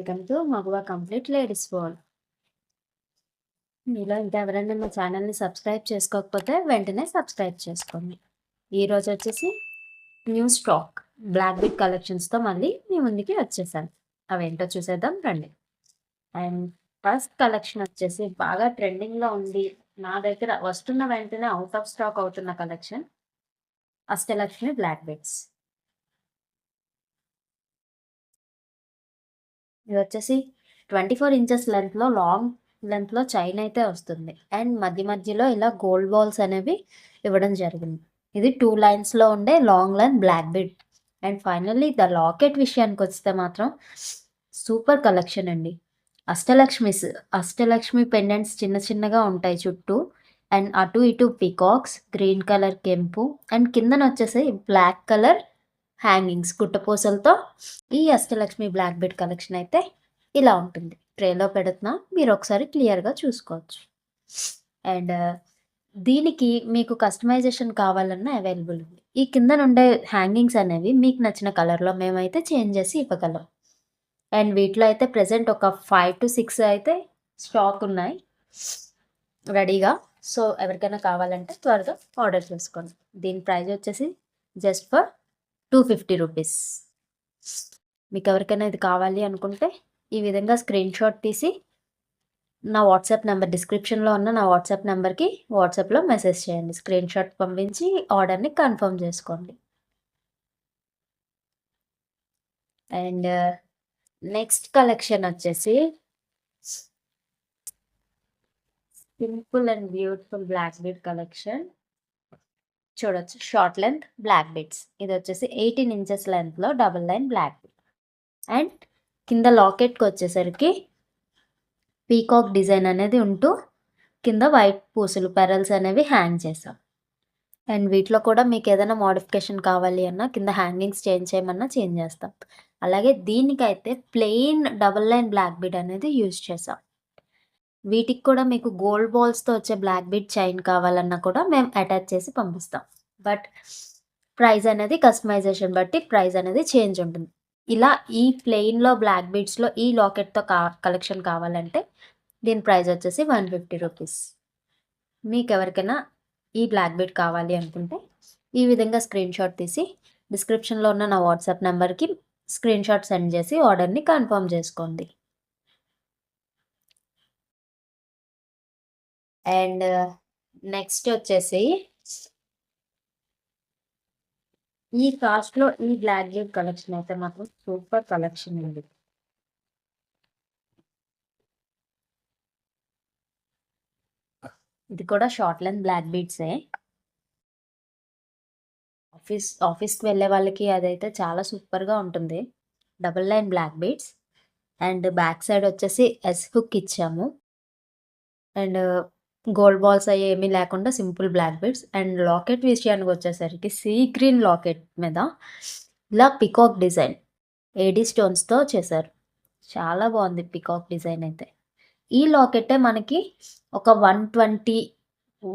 Welcome to Maguva complete ladies world. మీలో ఇంకా ఎవరైనా మా ఛానల్ని సబ్స్క్రైబ్ చేసుకోకపోతే వెంటనే సబ్స్క్రైబ్ చేసుకోండి. ఈరోజు వచ్చేసి న్యూ స్టాక్ బ్లాక్ బిట్ కలెక్షన్స్తో మళ్ళీ మీ ముందుకి వచ్చేసాను. అవేంటో చూసేద్దాం రండి. అండ్ ఫస్ట్ కలెక్షన్ వచ్చేసి బాగా ట్రెండింగ్లో ఉంది, నా దగ్గర వస్తున్న వెంటనే అవుట్ ఆఫ్ స్టాక్ అవుతున్న కలెక్షన్ అష్టలక్ష్మి బ్లాక్ బిట్స్. ఇది వచ్చేసి 24 ఇంచెస్ లెంత్లో లాంగ్ లెంత్లో చైన్ అయితే వస్తుంది. అండ్ మధ్యలో ఇలా గోల్డ్ బాల్స్ అనేవి ఇవ్వడం జరిగింది. ఇది 2 లైన్స్లో ఉండే long line black bead. And finally the locket విషయానికి వస్తే మాత్రం సూపర్ కలెక్షన్ అండి. అష్టలక్ష్మి పెండెంట్స్ చిన్నగా ఉంటాయి చుట్టూ. అండ్ అటు ఇటు పికాక్స్, గ్రీన్ కలర్ కెంపు, అండ్ కిందన వచ్చేసి బ్లాక్ కలర్ హ్యాంగింగ్స్ గుట్టపూసలతో ఈ అష్టలక్ష్మి బ్లాక్ బిడ్ కలెక్షన్ అయితే ఇలా ఉంటుంది. ట్రేలో పెడుతున్నా, మీరు ఒకసారి క్లియర్గా చూసుకోవచ్చు. అండ్ దీనికి మీకు కస్టమైజేషన్ కావాలన్నా అవైలబుల్ ఉంది. ఈ కింద నుండే హ్యాంగింగ్స్ అనేవి మీకు నచ్చిన కలర్లో మేమైతే చేంజ్ చేసి ఇవ్వగలం. అండ్ వీటిలో అయితే ప్రెజెంట్ ఒక 5 to 6 అయితే స్టాక్ ఉన్నాయి రెడీగా. సో ఎవరికైనా కావాలంటే త్వరగా ఆర్డర్ చేసుకోండి. దీని ప్రైస్ వచ్చేసి జస్ట్ ఫర్ 250 రూపీస్. మీకు ఎవరికైనా ఇది కావాలి అనుకుంటే ఈ విధంగా స్క్రీన్ షాట్ తీసి నా వాట్సాప్ నెంబర్, డిస్క్రిప్షన్లో ఉన్న నా వాట్సాప్ నెంబర్కి వాట్సాప్లో మెసేజ్ చేయండి. స్క్రీన్ షాట్ పంపించి ఆర్డర్ని కన్ఫర్మ్ చేసుకోండి. అండ్ నెక్స్ట్ కలెక్షన్ వచ్చేసి simple and beautiful black bead collection. చూడొచ్చు, షార్ట్ లెంత్ బ్లాక్ బీడ్స్. ఇది వచ్చేసి 18 ఇంచెస్ లెంత్లో double line black bead. And కింద లాకెట్కి వచ్చేసరికి పీకాక్ డిజైన్ అనేది ఉంటూ కింద వైట్ పూసలు పెరల్స్ అనేవి హ్యాంగ్ చేసాం. అండ్ వీటిలో కూడా మీకు ఏదైనా మోడిఫికేషన్ కావాలి అన్నా, కింద హ్యాంగింగ్స్ చేంజ్ చేయమన్నా చేంజ్ చేస్తాం. అలాగే దీనికైతే plain double line black bead అనేది యూజ్ చేసాం. వీటికి కూడా మీకు గోల్డ్ బాల్స్తో వచ్చే బ్లాక్ బీడ్ చైన్ కావాలన్నా కూడా మేము అటాచ్ చేసి పంపిస్తాం. బట్ ప్రైస్ అనేది కస్టమైజేషన్ బట్టి ప్రైస్ అనేది చేంజ్ ఉంటుంది. ఇలా ఈ ప్లెయిన్లో బ్లాక్ బీడ్స్లో ఈ లాకెట్తో కలెక్షన్ కావాలంటే దీని ప్రైస్ వచ్చేసి 150 రూపీస్. మీకు ఎవరికైనా ఈ బ్లాక్ బీడ్ కావాలి అనుకుంటే ఈ విధంగా స్క్రీన్ షాట్ తీసి డిస్క్రిప్షన్లో ఉన్న నా వాట్సాప్ నెంబర్కి స్క్రీన్ షాట్ సెండ్ చేసి ఆర్డర్ని కన్ఫర్మ్ చేసుకోండి. అండ్ నెక్స్ట్ వచ్చేసి ఈ కాస్ట్లో ఈ బ్లాక్ బీడ్ కలెక్షన్ అయితే మాత్రం సూపర్ కలెక్షన్ ఉంది. ఇది కూడా షార్ట్ లెంత్ బ్లాక్ బీడ్సే. ఆఫీస్కి వెళ్ళే వాళ్ళకి అదైతే చాలా సూపర్గా ఉంటుంది. Double line black beads. And back side వచ్చేసి ఎస్ హుక్ ఇచ్చాము. అండ్ గోల్డ్ బాల్స్ అవి ఏమీ లేకుండా simple black beads. And locket విషయానికి వచ్చేసరికి సీ గ్రీన్ లాకెట్ మీద ఇలా పికాక్ డిజైన్ ఏడీ స్టోన్స్తో చేశారు. చాలా బాగుంది పికాక్ డిజైన్ అయితే. ఈ లాకెటే మనకి ఒక 120,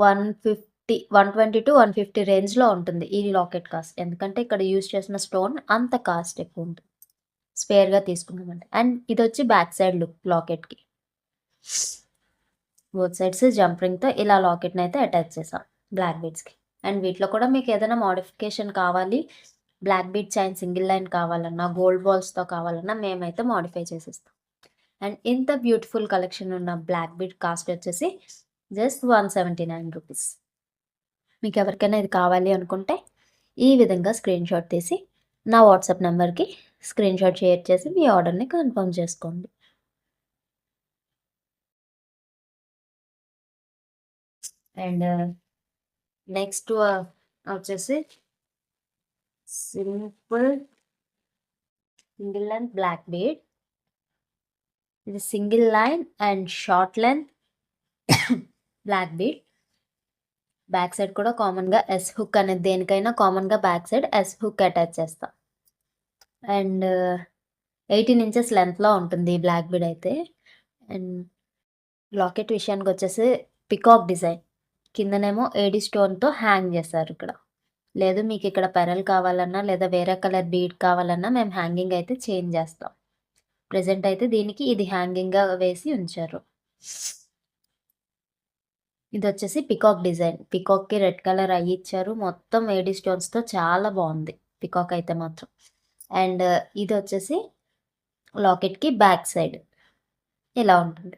150 to 150 రేంజ్లో ఉంటుంది ఈ లాకెట్ కాస్ట్. ఎందుకంటే ఇక్కడ యూజ్ చేసిన స్టోన్ అంత కాస్ట్ ఎక్కువ ఉంటుంది స్పేర్గా తీసుకున్నామంటే. అండ్ ఇది వచ్చి బ్యాక్ సైడ్ లుక్ లాకెట్కి. బోత్ సైడ్స్ జంపరింగ్తో ఇలా లాకెట్ని అయితే అటాచ్ చేసాం బ్లాక్ బీడ్స్కి. అండ్ వీటిలో కూడా మీకు ఏదైనా మోడిఫికేషన్ కావాలి, black bead chain single line కావాలన్నా, గోల్డ్ బాల్స్తో కావాలన్నా మేమైతే మోడిఫై చేసిస్తాం. అండ్ ఇంత బ్యూటిఫుల్ కలెక్షన్ ఉన్న బ్లాక్ బీడ్ కాస్ట్ వచ్చేసి జస్ట్ 179 రూపీస్. మీకు ఎవరికైనా ఇది కావాలి అనుకుంటే ఈ విధంగా స్క్రీన్ షాట్ తీసి నా వాట్సాప్ నెంబర్కి స్క్రీన్ షాట్ షేర్ చేసి మీ ఆర్డర్ని కన్ఫర్మ్ చేసుకోండి. అండ్ నెక్స్ట్ వచ్చేసి simple single line black bead. ఇది single line and short length black bead. Back side కూడా కామన్గా ఎస్ హుక్ అనేది దేనికైనా కామన్గా back side S hook attach చేస్తాం. అండ్ 18 ఇంచెస్ లెంత్లో ఉంటుంది ఈ బ్లాక్ బీడ్ అయితే. అండ్ లాకెట్ విషయానికి వచ్చేసి పికాక్ డిజైన్ కిందనేమో ఏడీ స్టోన్తో హ్యాంగ్ చేశారు. ఇక్కడ లేదు మీకు ఇక్కడ పెరల్ కావాలన్నా లేదా వేరే కలర్ బీడ్ కావాలన్నా మేము హ్యాంగింగ్ అయితే చేంజ్ చేస్తాం. ప్రెజెంట్ అయితే దీనికి ఇది హ్యాంగింగ్‌గా వేసి ఉంచారు. ఇదొచ్చేసి పికాక్ డిజైన్. పికాక్‌కి రెడ్ కలర్ ఐ ఇచ్చారు. మొత్తం ఏడీ స్టోన్స్‌తో చాలా బావుంది. పికాక్ అయితే మాత్రం. అండ్ ఇదొచ్చేసి లాకెట్‌కి బ్యాక్ సైడ్ ఇలా ఉంటుంది.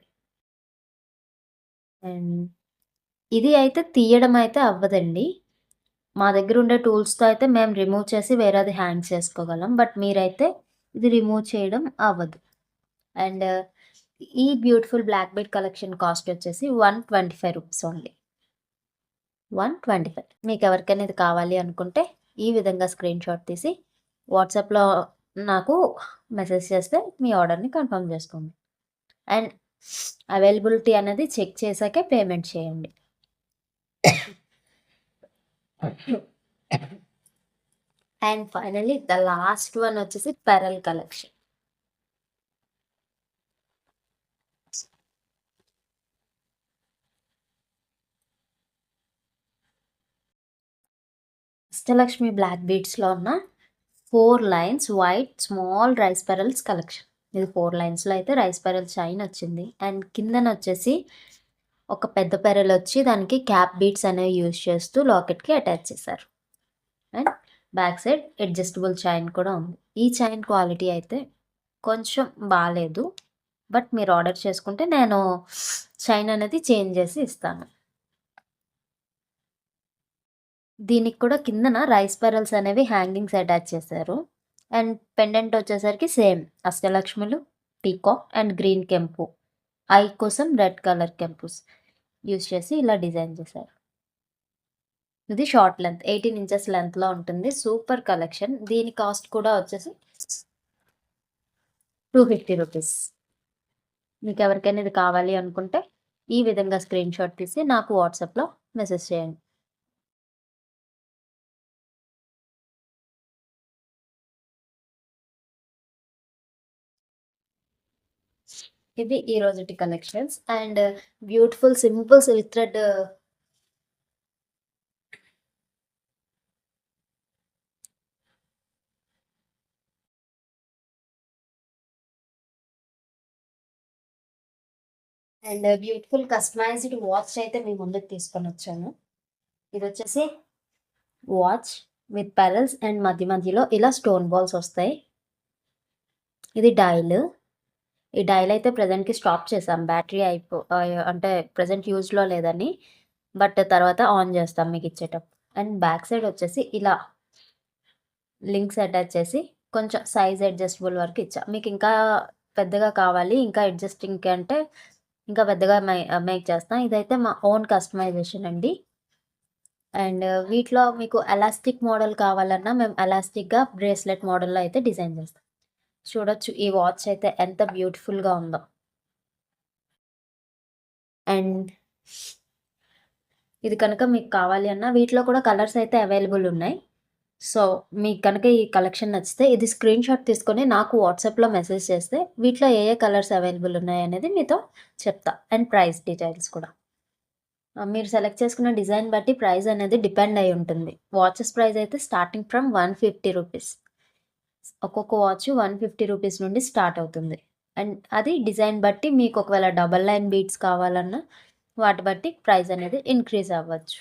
అండ్ ఇది అయితే తీయడం అయితే అవ్వదండి. మా దగ్గరుండే టూల్స్‌తో అయితే మేము రిమూవ్ చేసి వేరేది హ్యాంగ్ చేసుకోగలం. బట్ మీరైతే ఇది రిమూవ్ చేయడం అవ్వదు. అండ్ ఈ beautiful black bead collection cost వచ్చేసి 125 రూపీస్ ఓన్లీ. 125. మీకెవరికైనా ఇది కావాలి అనుకుంటే ఈ విధంగా స్క్రీన్‌షాట్ తీసి వాట్సాప్‌లో నాకు మెసేజ్ చేస్తే మీ ఆర్డర్‌ని కన్ఫర్మ్ చేసుకోండి. అండ్ అవైలబిలిటీ అనేది చెక్ చేశాకే పేమెంట్ చేయండి. And finally the last one వచ్చేసి పెరల్ కలెక్షన్. అష్టలక్ష్మి బ్లాక్ బీడ్స్‌లో ఉన్న 4 lines white small rice pearls collection. ఇది 4 లైన్స్‌లో అయితే రైస్ పెరల్ చైన్ వచ్చింది. అండ్ కిందనొచ్చేసి ఒక పెద్ద పెరల్ వచ్చి దానికి క్యాప్ బీడ్స్ అనేవి యూజ్ చేస్తూ లాకెట్‌కి అటాచ్ చేశారు. And back side adjustable chain కూడా ఉంది. ఈ చైన్ క్వాలిటీ అయితే కొంచెం బాలేదు. బట్ మీరు ఆర్డర్ చేసుకుంటే నేను చైన్ అనేది చేంజ్ చేసి ఇస్తాను. దీనికి కూడా కిందన రైస్ పెరల్స్ అనేవి హ్యాంగింగ్స్ అటాచ్ చేశారు. అండ్ పెండెంట్ వచ్చేసరికి సేమ్ అష్టలక్ష్ములు, పీకాక్ అండ్ గ్రీన్ కెంపు. ఐ కోసం రెడ్ కలర్ కెంపుస్ యూజ్ చేసి ఇలా డిజైన్ చేశారు. ఇది షార్ట్ లెంత్ 18 ఇంచెస్ లెంత్‌లో ఉంటుంది. Super collection. దీని కాస్ట్ కూడా వచ్చేసి 250 రూపీస్. మీకెవరికైనా ఇది కావాలి అనుకుంటే ఈ విధంగా స్క్రీన్‌షాట్ తీసి నాకు వాట్సాప్‌లో మెసేజ్ చేయండి. ఇవి ఈ రోజుటి collections. And beautiful simple silk thread and beautiful customised watch అయితే మీ ముందుకు తీసుకొనొచ్చాను. ఇదొచ్చేసి వాచ్ విత్ పెరల్స్ అండ్ మధ్య మధ్యలో ఇలా స్టోన్ బాల్స్ వస్తాయి. ఇది డైల్. ఈ డైల్ అయితే ప్రెజెంట్‌కి స్టాప్ చేసాం. బ్యాటరీ అంటే ప్రెజెంట్ యూజ్‌లో లేదని. బట్ తర్వాత ఆన్ చేస్తాం మీకిచ్చేటప్పుడు. అండ్ బ్యాక్ సైడ్ వచ్చేసి ఇలా లింక్స్ అటాచ్ చేసి కొంచెం సైజ్ అడ్జస్టబుల్ వరకు ఇచ్చా. మీకింకా పెద్దగా కావాలి, ఇంకా అడ్జస్టింగ్‌కి అంటే ఇంకా పెద్దగా మేక్ చేస్తాం. ఇదైతే మా ఓన్ కస్టమైజేషన్ అండి. అండ్ వీటిలో మీకు ఎలాస్టిక్ మోడల్ కావాలన్నా మేము ఎలాస్టిక్‌గా బ్రేస్లెట్ మోడల్‌లో అయితే డిజైన్ చేస్తాం. చూడొచ్చు ఈ వాచ్ అయితే ఎంత బ్యూటిఫుల్‌గా ఉందో. అండ్ ఇది కనుక మీకు కావాలి అన్నా వీటిలో కూడా కలర్స్ అయితే అవైలబుల్ ఉన్నాయి. సో, మీకు కనుక ఈ కలెక్షన్ నచ్చితే ఇది స్క్రీన్‌షాట్ తీసుకొని నాకు వాట్సాప్‌లో మెసేజ్ చేస్తే వీటిలో ఏ ఏ కలర్స్ అవైలబుల్ ఉన్నాయనేది మీతో చెప్తా. అండ్ ప్రైస్ డీటెయిల్స్ కూడా. మీరు సెలెక్ట్ చేసుకున్న డిజైన్ బట్టి ప్రైస్ అనేది డిపెండ్ అయ్యి ఉంటుంది. వాచెస్ ప్రైస్ అయితే స్టార్టింగ్ ఫ్రమ్ 150 రూపీస్. ఒక్కొక్క వాచ్ 150 రూపీస్ నుండి స్టార్ట్ అవుతుంది. అండ్ అది డిజైన్ బట్టి మీకు ఒకవేళ డబుల్ లైన్ బీడ్స్ కావాలన్నా వాటి బట్టి ప్రైస్ అనేది ఇంక్రీజ్ అవ్వచ్చు.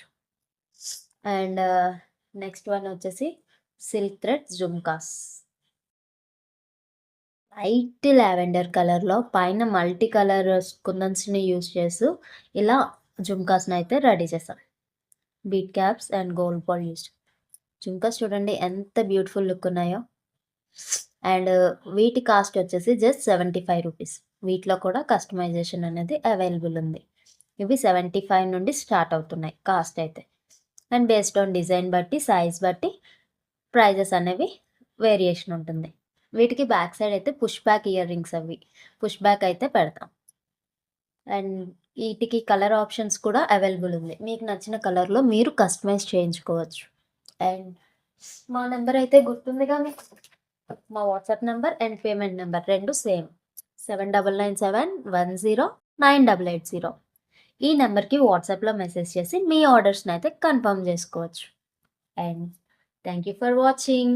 అండ్ నెక్స్ట్ వన్ వచ్చేసి silk thread jhumkas. Light lavender కలర్‌లో పైన మల్టీ కలర్ కుందన్స్‌ని యూజ్ చేస్తూ ఇలా జుమ్కాస్‌ని అయితే రెడీ చేశాం. Bead caps and gold ball used. Jhumkas చూడండి ఎంత బ్యూటిఫుల్ లుక్ ఉన్నాయో. అండ్ వీటి కాస్ట్ వచ్చేసి జస్ట్ 75 రూపీస్. వీటిలో కూడా కస్టమైజేషన్ అనేది అవైలబుల్ ఉంది. ఇవి 75 నుండి స్టార్ట్ అవుతున్నాయి కాస్ట్ అయితే. అండ్ బేస్డ్ ఆన్ డిజైన్ బట్టి, సైజ్ బట్టి ప్రైజెస్ అనేవి వేరియేషన్ ఉంటుంది. వీటికి బ్యాక్ సైడ్ అయితే పుష్ బ్యాక్ ఇయర్ రింగ్స్ అవి. పుష్ బ్యాక్ అయితే పెడతాం. అండ్ వీటికి కలర్ ఆప్షన్స్ కూడా అవైలబుల్ ఉంది. మీకు నచ్చిన కలర్‌లో మీరు కస్టమైజ్ చేయించుకోవచ్చు. అండ్ మా నెంబర్ అయితే గుర్తుందిగా మీకు. మా WhatsApp number and payment number 2 same. 7997109880. ఈ నెంబర్‌కి వాట్సాప్‌లో మెసేజ్ చేసి మీ ఆర్డర్స్‌నైతే కన్ఫర్మ్ చేసుకోవచ్చు. And thank you for watching.